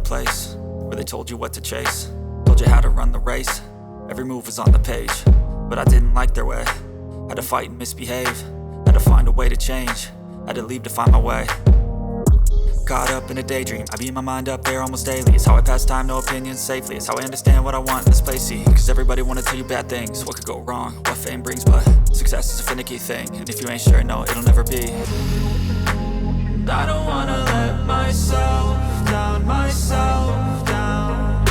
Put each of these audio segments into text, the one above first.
place where they told you what to chase, told you how to run the race. Every move was on the page, but I didn't like their way. Had to fight and misbehave, had to find a way to change, had to leave to find my way. Caught up in a daydream, I beat my mind up there almost daily. It's how I pass time, no opinions safely. It's how I understand what I want in this place, see. Cause everybody wanna tell you bad things, what could go wrong, what fame brings. But success is a finicky thing, and if you ain't sure, no, it'll never be. I don't wanna let myself down, myself down.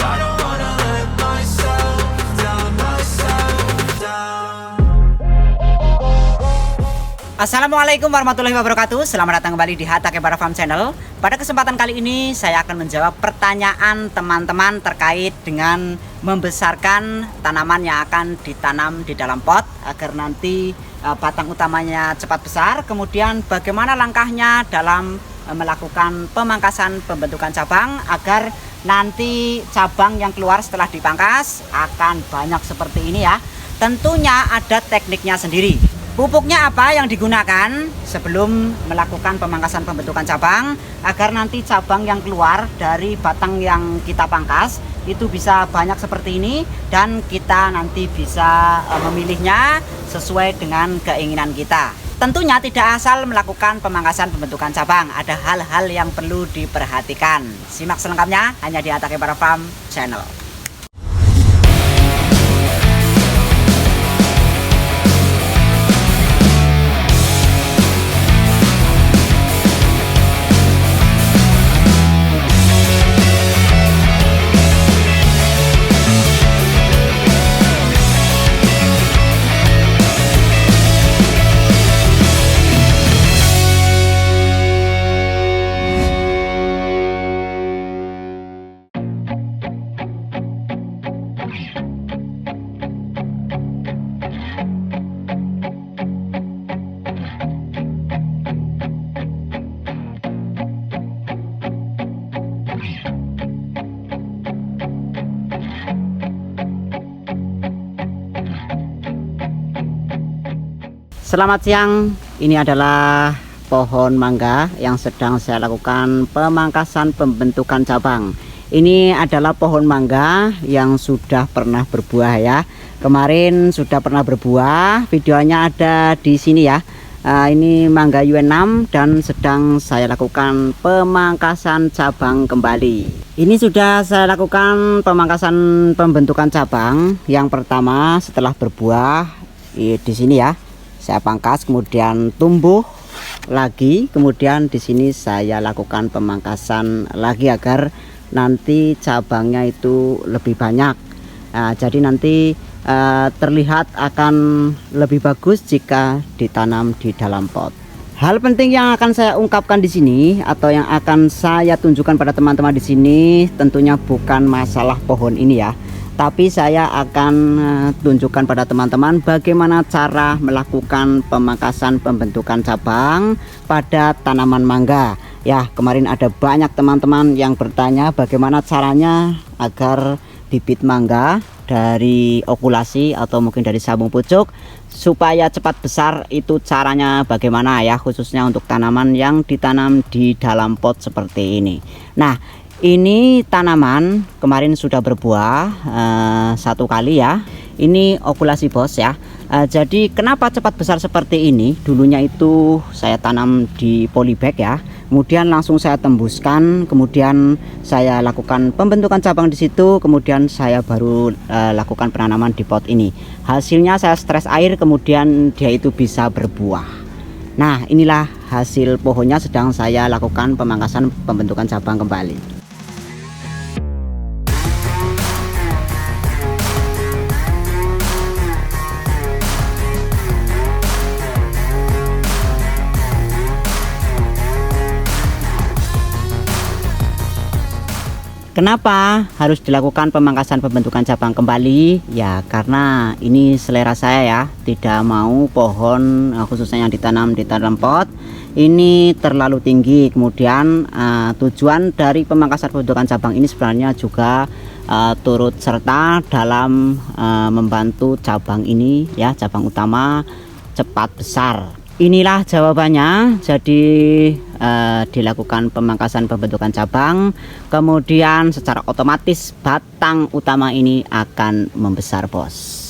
I don't wanna let myself down, myself down. Assalamualaikum warahmatullahi wabarakatuh. Selamat datang kembali di Hatake Bara Farm Channel. Pada kesempatan kali ini saya akan menjawab pertanyaan teman-teman terkait dengan membesarkan tanaman yang akan ditanam di dalam pot agar nanti batang utamanya cepat besar. Kemudian bagaimana langkahnya dalam melakukan pemangkasan pembentukan cabang agar nanti cabang yang keluar setelah dipangkas akan banyak seperti ini ya. Tentunya ada tekniknya sendiri. Pupuknya apa yang digunakan sebelum melakukan pemangkasan pembentukan cabang agar nanti cabang yang keluar dari batang yang kita pangkas itu bisa banyak seperti ini dan kita nanti bisa memilihnya sesuai dengan keinginan kita. Tentunya tidak asal melakukan pemangkasan pembentukan cabang, ada hal-hal yang perlu diperhatikan. Simak selengkapnya hanya di Hatake Bara Farm Channel. Selamat siang, ini adalah pohon mangga yang sedang saya lakukan pemangkasan pembentukan cabang. Ini adalah pohon mangga yang sudah pernah berbuah ya. Kemarin sudah pernah berbuah, videonya ada di sini ya. Ini mangga UN6 dan sedang saya lakukan pemangkasan cabang kembali. Ini sudah saya lakukan pemangkasan pembentukan cabang. Yang pertama setelah berbuah di sini ya. Saya pangkas, kemudian tumbuh lagi, kemudian di sini saya lakukan pemangkasan lagi agar nanti cabangnya itu lebih banyak. Jadi nanti terlihat akan lebih bagus jika ditanam di dalam pot. Hal penting yang akan saya ungkapkan di sini atau yang akan saya tunjukkan pada teman-teman di sini tentunya bukan masalah pohon ini ya. Tapi saya akan tunjukkan pada teman-teman bagaimana cara melakukan pemangkasan pembentukan cabang pada tanaman mangga. Ya, kemarin ada banyak teman-teman yang bertanya bagaimana caranya agar bibit mangga dari okulasi atau mungkin dari sabung pucuk supaya cepat besar, itu caranya bagaimana ya, khususnya untuk tanaman yang ditanam di dalam pot seperti ini. Nah, ini tanaman kemarin sudah berbuah satu kali ya. Ini okulasi bos ya. Jadi kenapa cepat besar seperti ini? Dulunya itu saya tanam di polybag ya. Kemudian langsung saya tembuskan, kemudian saya lakukan pembentukan cabang di situ, kemudian saya baru lakukan penanaman di pot ini. Hasilnya saya stres air, kemudian dia itu bisa berbuah. Nah, inilah hasil pohonnya sedang saya lakukan pemangkasan pembentukan cabang kembali. Kenapa harus dilakukan pemangkasan pembentukan cabang kembali? Ya karena ini selera saya ya, tidak mau pohon khususnya yang ditanam di dalam pot ini terlalu tinggi. Kemudian tujuan dari pemangkasan pembentukan cabang ini sebenarnya juga turut serta dalam membantu cabang ini ya, cabang utama cepat besar. Inilah jawabannya. Jadi dilakukan pemangkasan pembentukan cabang, kemudian secara otomatis batang utama ini akan membesar, bos.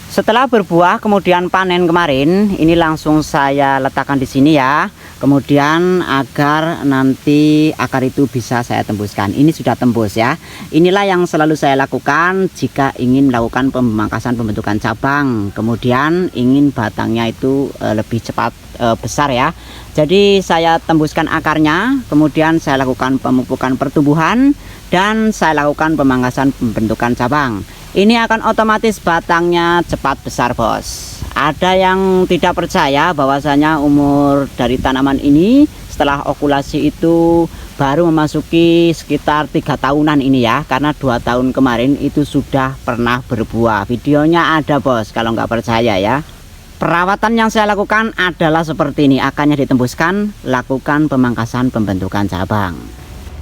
Setelah berbuah kemudian panen kemarin, ini langsung saya letakkan di sini ya. Kemudian agar nanti akar itu bisa saya tembuskan. Ini sudah tembus ya. Inilah yang selalu saya lakukan jika ingin melakukan pemangkasan pembentukan cabang. Kemudian ingin batangnya itu lebih cepat besar ya. Jadi saya tembuskan akarnya, kemudian saya lakukan pemupukan pertumbuhan dan saya lakukan pemangkasan pembentukan cabang. Ini akan otomatis batangnya cepat besar, bos. Ada yang tidak percaya bahwasanya umur dari tanaman ini setelah okulasi itu baru memasuki sekitar 3 tahunan ini ya, karena 2 tahun kemarin itu sudah pernah berbuah. Videonya ada, bos, kalau nggak percaya ya. Perawatan yang saya lakukan adalah seperti ini. Akarnya ditembuskan, lakukan pemangkasan pembentukan cabang.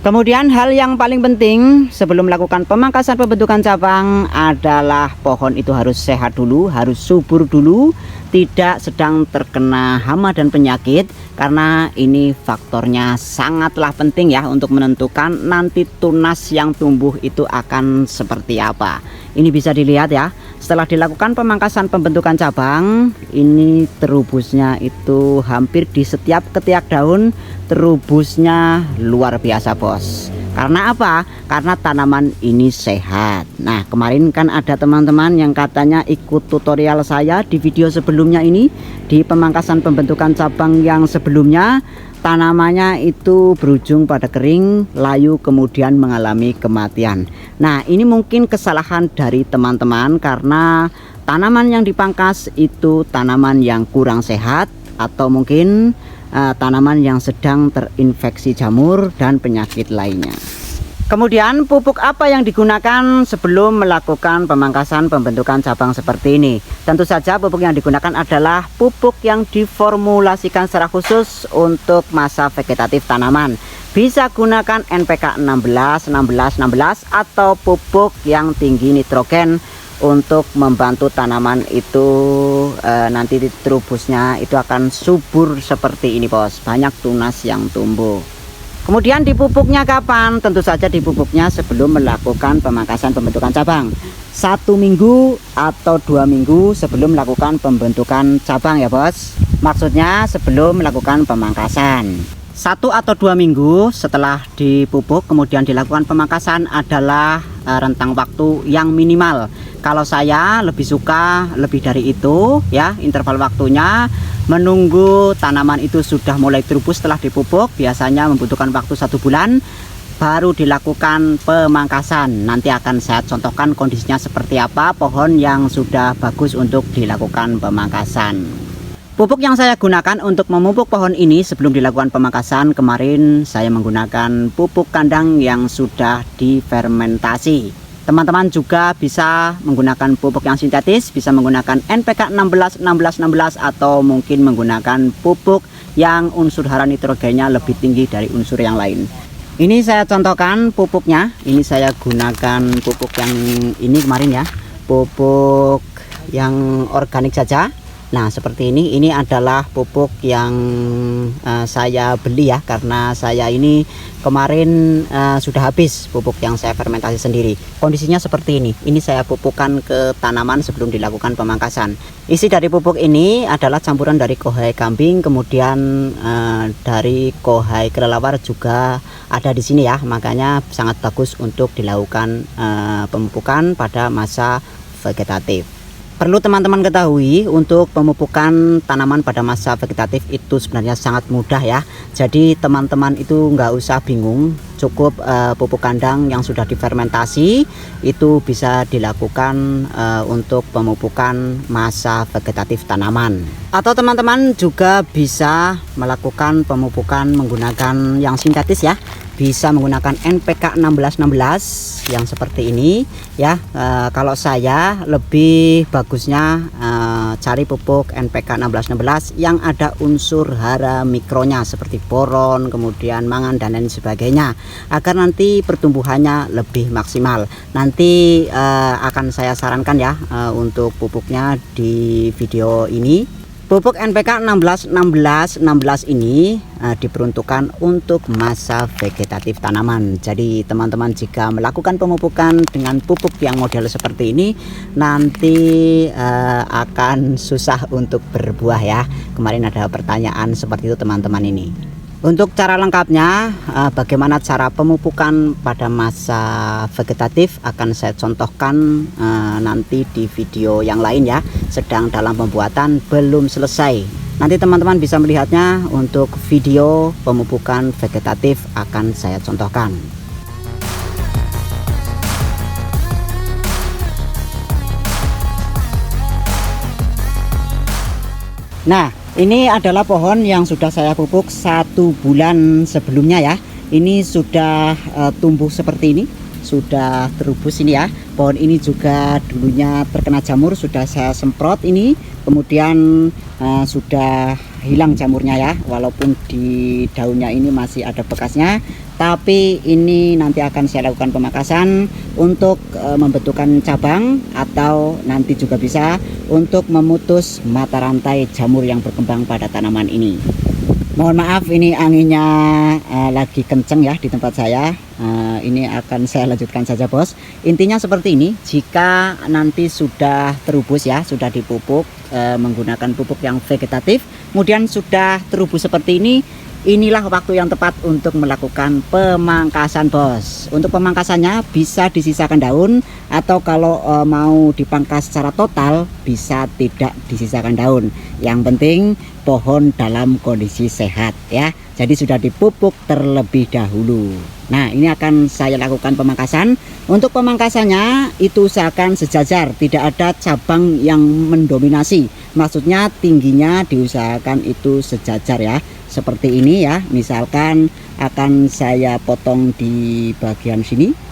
Kemudian hal yang paling penting sebelum melakukan pemangkasan pembentukan cabang adalah pohon itu harus sehat dulu, harus subur dulu, tidak sedang terkena hama dan penyakit, karena ini faktornya sangatlah penting ya untuk menentukan nanti tunas yang tumbuh itu akan seperti apa. Ini bisa dilihat ya, setelah dilakukan pemangkasan pembentukan cabang, ini terubusnya itu hampir di setiap ketiak daun terubusnya luar biasa, bos. Karena apa? Karena tanaman ini sehat. Nah, kemarin kan ada teman-teman yang katanya ikut tutorial saya di video sebelumnya ini, di pemangkasan pembentukan cabang yang sebelumnya, tanamannya itu berujung pada kering, layu, kemudian mengalami kematian. Nah, ini mungkin kesalahan dari teman-teman karena tanaman yang dipangkas itu tanaman yang kurang sehat, atau mungkin tanaman yang sedang terinfeksi jamur dan penyakit lainnya. Kemudian pupuk apa yang digunakan sebelum melakukan pemangkasan pembentukan cabang seperti ini? Tentu saja pupuk yang digunakan adalah pupuk yang diformulasikan secara khusus untuk masa vegetatif tanaman. Bisa gunakan NPK 16, 16, 16 atau pupuk yang tinggi nitrogen untuk membantu tanaman itu nanti terubusnya itu akan subur seperti ini, bos. Banyak tunas yang tumbuh. Kemudian dipupuknya kapan? Tentu saja dipupuknya sebelum melakukan pemangkasan pembentukan cabang. 1 minggu atau 2 minggu sebelum melakukan pembentukan cabang ya, bos. Maksudnya sebelum melakukan pemangkasan. 1 atau 2 minggu setelah dipupuk kemudian dilakukan pemangkasan adalah rentang waktu yang minimal. Kalau saya lebih suka lebih dari itu ya, interval waktunya menunggu tanaman itu sudah mulai terubus setelah dipupuk, biasanya membutuhkan waktu 1 bulan baru dilakukan pemangkasan. Nanti akan saya contohkan kondisinya seperti apa pohon yang sudah bagus untuk dilakukan pemangkasan. Pupuk yang saya gunakan untuk memupuk pohon ini sebelum dilakukan pemangkasan, kemarin saya menggunakan pupuk kandang yang sudah difermentasi. Teman-teman juga bisa menggunakan pupuk yang sintetis, bisa menggunakan NPK 16, 16, 16 atau mungkin menggunakan pupuk yang unsur hara nitrogennya lebih tinggi dari unsur yang lain. Ini saya contohkan pupuknya. Ini saya gunakan pupuk yang ini kemarin ya, pupuk yang organik saja. Nah, seperti ini adalah pupuk yang saya beli ya, karena saya ini kemarin sudah habis pupuk yang saya fermentasi sendiri. Kondisinya seperti ini saya pupukkan ke tanaman sebelum dilakukan pemangkasan. Isi dari pupuk ini adalah campuran dari kohai kambing, kemudian dari kohai kelelawar juga ada di sini ya, makanya sangat bagus untuk dilakukan pemupukan pada masa vegetatif. Perlu teman-teman ketahui, untuk pemupukan tanaman pada masa vegetatif itu sebenarnya sangat mudah ya. Jadi teman-teman itu nggak usah bingung, cukup pupuk kandang yang sudah difermentasi itu bisa dilakukan untuk pemupukan masa vegetatif tanaman. Atau teman-teman juga bisa melakukan pemupukan menggunakan yang sintetis ya. Bisa menggunakan NPK 1616 yang seperti ini ya. Kalau saya lebih bagusnya cari pupuk NPK 1616 yang ada unsur hara mikronya seperti boron, kemudian mangan dan lain sebagainya, agar nanti pertumbuhannya lebih maksimal. Nanti akan saya sarankan ya untuk pupuknya di video ini. Pupuk NPK 16 ini diperuntukkan untuk masa vegetatif tanaman. Jadi teman-teman jika melakukan pemupukan dengan pupuk yang model seperti ini nanti akan susah untuk berbuah ya. Kemarin ada pertanyaan seperti itu teman-teman ini. Untuk cara lengkapnya, bagaimana cara pemupukan pada masa vegetatif akan saya contohkan nanti di video yang lain ya. Sedang dalam pembuatan, belum selesai. Nanti teman-teman bisa melihatnya untuk video pemupukan vegetatif akan saya contohkan. Nah, ini adalah pohon yang sudah saya pupuk 1 bulan sebelumnya ya. Ini sudah tumbuh seperti ini, sudah terubus ini ya. Pohon ini juga dulunya terkena jamur, sudah saya semprot ini, kemudian sudah hilang jamurnya ya. Walaupun di daunnya ini masih ada bekasnya, tapi ini nanti akan saya lakukan pemangkasan untuk membentukkan cabang, atau nanti juga bisa untuk memutus mata rantai jamur yang berkembang pada tanaman ini. Mohon maaf, ini anginnya lagi kenceng ya di tempat saya. Ini akan saya lanjutkan saja bos. Intinya seperti ini, jika nanti sudah terubus ya, sudah dipupuk menggunakan pupuk yang vegetatif, kemudian sudah terubus seperti ini, inilah waktu yang tepat untuk melakukan pemangkasan bos. Untuk pemangkasannya bisa disisakan daun, atau kalau mau dipangkas secara total bisa tidak disisakan daun. Yang penting pohon dalam kondisi sehat ya. Jadi sudah dipupuk terlebih dahulu. Nah, ini akan saya lakukan pemangkasan. Untuk pemangkasannya itu usahakan sejajar, tidak ada cabang yang mendominasi. Maksudnya tingginya diusahakan itu sejajar ya. Seperti ini ya, misalkan akan saya potong di bagian sini.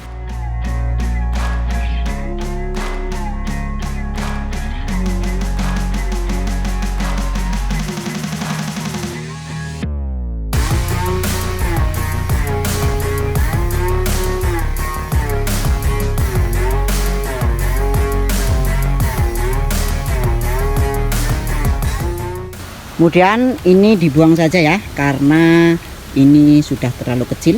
Kemudian ini dibuang saja ya, karena ini sudah terlalu kecil.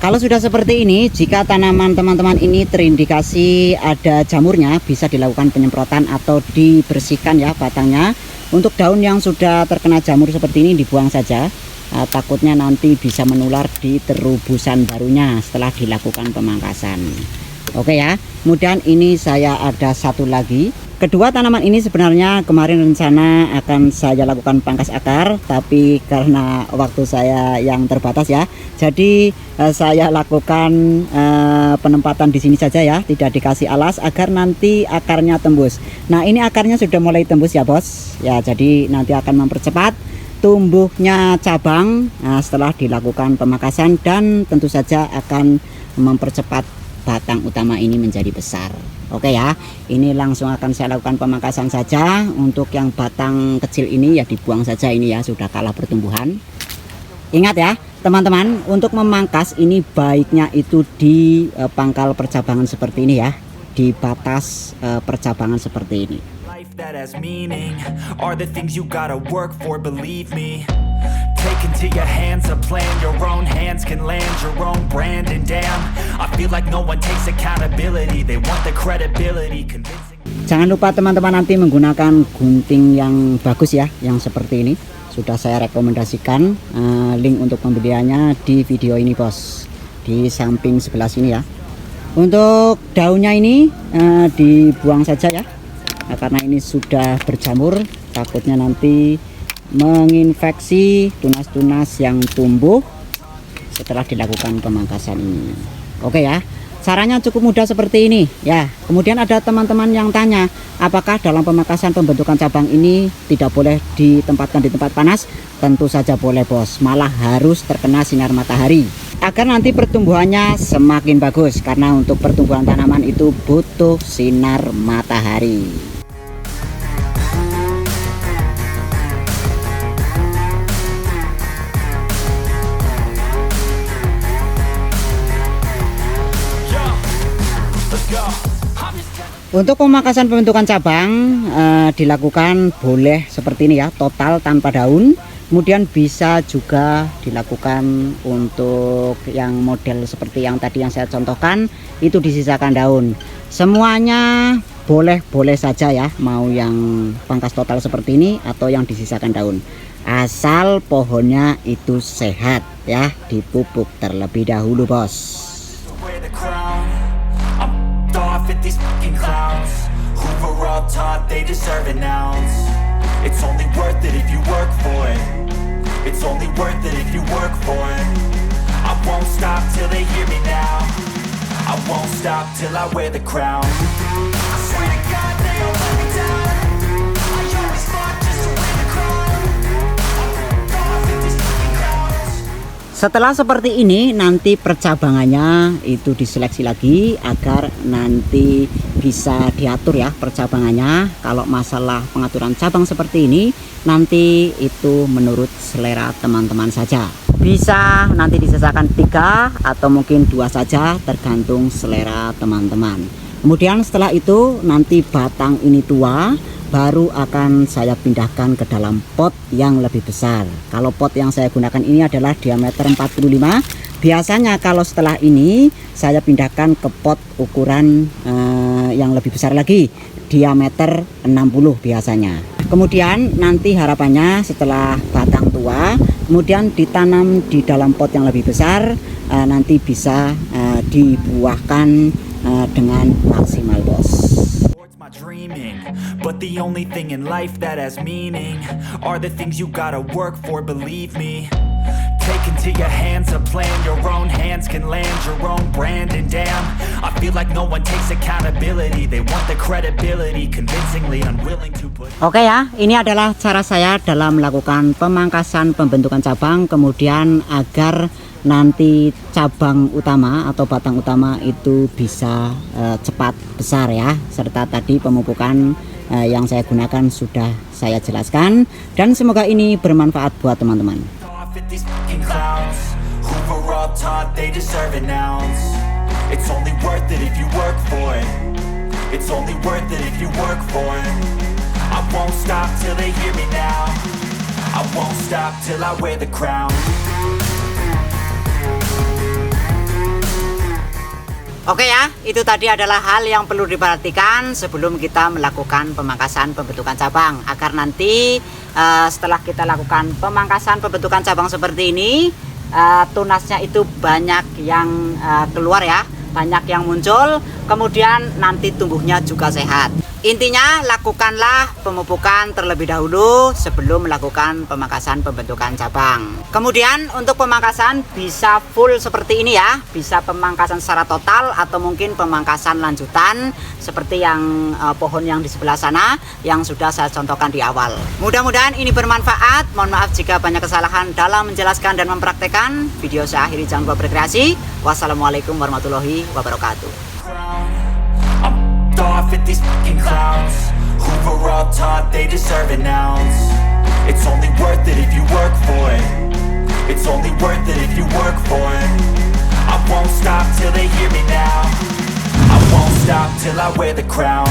Kalau sudah seperti ini, jika tanaman teman-teman ini terindikasi ada jamurnya, bisa dilakukan penyemprotan atau dibersihkan ya batangnya. Untuk daun yang sudah terkena jamur seperti ini dibuang saja, takutnya nanti bisa menular di terubusan barunya setelah dilakukan pemangkasan. Oke ya, kemudian ini saya ada satu lagi. Kedua tanaman ini sebenarnya kemarin rencana akan saya lakukan pangkas akar, tapi karena waktu saya yang terbatas ya, jadi saya lakukan penempatan di sini saja ya, tidak dikasih alas agar nanti akarnya tembus. Nah, ini akarnya sudah mulai tembus ya bos ya, jadi nanti akan mempercepat tumbuhnya cabang setelah dilakukan pemangkasan, dan tentu saja akan mempercepat batang utama ini menjadi besar. Oke ya, ini langsung akan saya lakukan pemangkasan saja. Untuk yang batang kecil ini ya dibuang saja, ini ya sudah kalah pertumbuhan. Ingat ya teman-teman, untuk memangkas ini baiknya itu di pangkal percabangan seperti ini ya, di batas percabangan seperti ini. That has meaning are the things you gotta work for, believe me. Take into your hands a plan, your own hands can land your own brand. And damn, I feel like no one takes accountability. They want the credibility, convincing. Jangan lupa teman-teman nanti menggunakan gunting yang bagus ya, yang seperti ini. Sudah saya rekomendasikan, link untuk pembeliannya di video ini bos, di samping sebelah sini ya. Untuk daunnya ini dibuang saja ya, karena ini sudah berjamur, takutnya nanti menginfeksi tunas-tunas yang tumbuh setelah dilakukan pemangkasan ini. Oke ya, Caranya cukup mudah seperti ini ya. Kemudian ada teman-teman yang tanya, apakah dalam pemangkasan pembentukan cabang ini tidak boleh ditempatkan di tempat panas? Tentu saja boleh bos, malah harus terkena sinar matahari agar nanti pertumbuhannya semakin bagus, karena untuk pertumbuhan tanaman itu butuh sinar matahari. Untuk pemangkasan pembentukan cabang dilakukan boleh seperti ini ya, total tanpa daun. Kemudian bisa juga dilakukan untuk yang model seperti yang tadi yang saya contohkan, itu disisakan daun. Semuanya boleh saja ya, mau yang pangkas total seperti ini atau yang disisakan daun. Asal pohonnya itu sehat ya, dipupuk terlebih dahulu bos. At these fucking clowns who were all taught they deserve an ounce. It's only worth it if you work for it. It's only worth it if you work for it. I won't stop till they hear me now. I won't stop till I wear the crown. I swear to God they all let me down. I always fought just to win the crown. Setelah seperti ini, nanti percabangannya itu diseleksi lagi agar nanti bisa diatur ya percabangannya. Kalau masalah pengaturan cabang seperti ini, nanti itu menurut selera teman-teman saja. Bisa nanti disisakan 3 atau mungkin 2 saja, tergantung selera teman-teman. Kemudian setelah itu nanti batang ini tua, baru akan saya pindahkan ke dalam pot yang lebih besar. Kalau pot yang saya gunakan ini adalah diameter 45. Biasanya kalau setelah ini saya pindahkan ke pot ukuran yang lebih besar lagi, diameter 60 biasanya. Kemudian nanti harapannya setelah batang tua, kemudian ditanam di dalam pot yang lebih besar, nanti bisa dibuahkan dengan maksimal bos. Dreaming, but the only thing in life that has meaning are the things you gotta work for, believe me. Take into your hands a plan, your own hands can land your own brand, and damn, I feel like no one takes accountability. They want the credibility, convincingly unwilling to put. Oke ya, ini adalah cara saya dalam melakukan pemangkasan pembentukan cabang, kemudian agar nanti cabang utama atau batang utama itu bisa cepat besar ya, serta tadi pemupukan yang saya gunakan sudah saya jelaskan, dan semoga ini bermanfaat buat teman-teman. Oke ya, itu tadi adalah hal yang perlu diperhatikan sebelum kita melakukan pemangkasan pembentukan cabang, agar nanti setelah kita lakukan pemangkasan pembentukan cabang seperti ini, tunasnya itu banyak yang keluar ya, banyak yang muncul, kemudian nanti tumbuhnya juga sehat. Intinya lakukanlah pemupukan terlebih dahulu sebelum melakukan pemangkasan pembentukan cabang. Kemudian untuk pemangkasan bisa full seperti ini ya, bisa pemangkasan secara total atau mungkin pemangkasan lanjutan seperti yang pohon yang di sebelah sana yang sudah saya contohkan di awal. Mudah-mudahan ini bermanfaat. Mohon maaf jika banyak kesalahan dalam menjelaskan dan mempraktekkan. Video saya akhiri, jangan lupa berkreasi. Wassalamualaikum warahmatullahi wabarakatuh. Off at these fucking clowns who were all taught they deserve an ounce. It's only worth it if you work for it. It's only worth it if you work for it. I won't stop till they hear me now. I won't stop till I wear the crown.